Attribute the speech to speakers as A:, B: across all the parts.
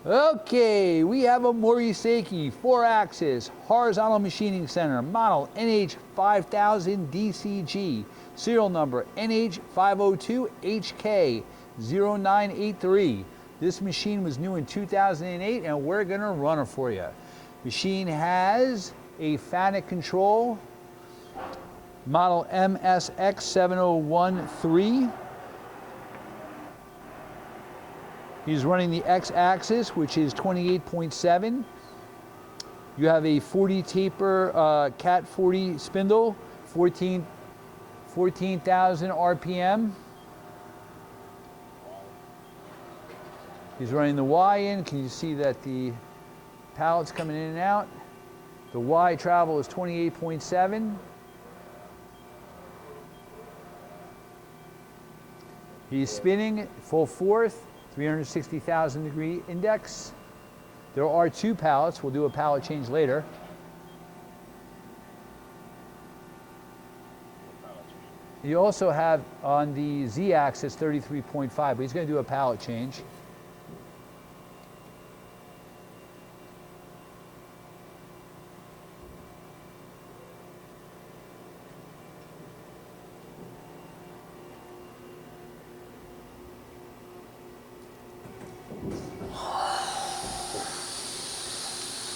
A: Okay, we have a Mori-Seiki 4-axis horizontal machining center, model NH5000DCG, serial number NH502HK0983. This machine was new in 2008 and we're gonna run it for you. Machine has a FANUC control, model MSX7013. He's running the X-axis, which is 28.7. You have a 40 taper Cat 40 spindle, 14,000 RPM. He's running the Y in. Can you see that the pallet's coming in and out? The Y travel is 28.7. He's spinning full force. 360,000 degree index. There are 2 pallets. We'll do a pallet change later. You also have on the Z axis 33.5, but he's going to do a pallet change.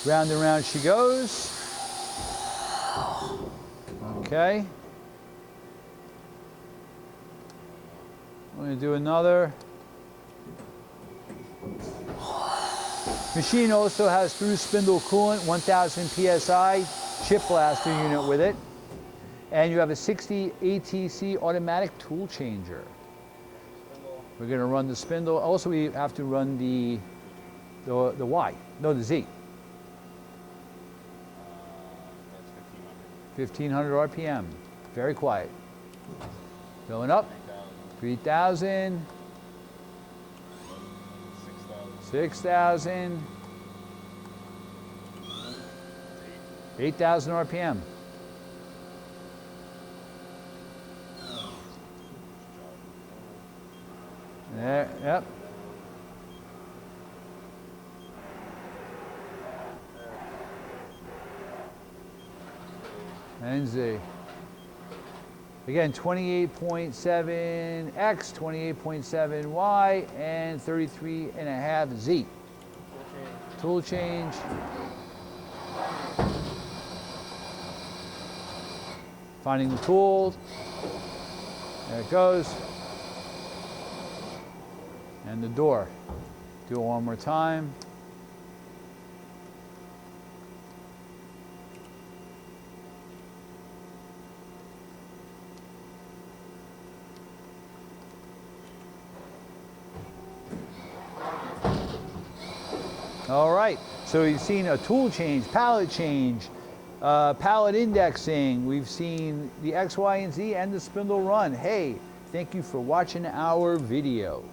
A: Round and round she goes. Okay. We're going to do another. Machine also has through spindle coolant, 1000 PSI, chip blaster unit with it. And you have a 60 ATC automatic tool changer. We're going to run the spindle. Also, we have to run the Y, no, the Z. 1500 RPM, very quiet. Going up, 3,000, 6,000, 8,000 RPM. There, yep. And Z. Again, 28.7 X, 28.7 Y, and 33.5 Z. Tool change. Finding the tool. There it goes. And the door. Do it one more time. All right, so we've seen a tool change, pallet indexing. We've seen the X, Y, and Z and the spindle run. Hey, thank you for watching our video.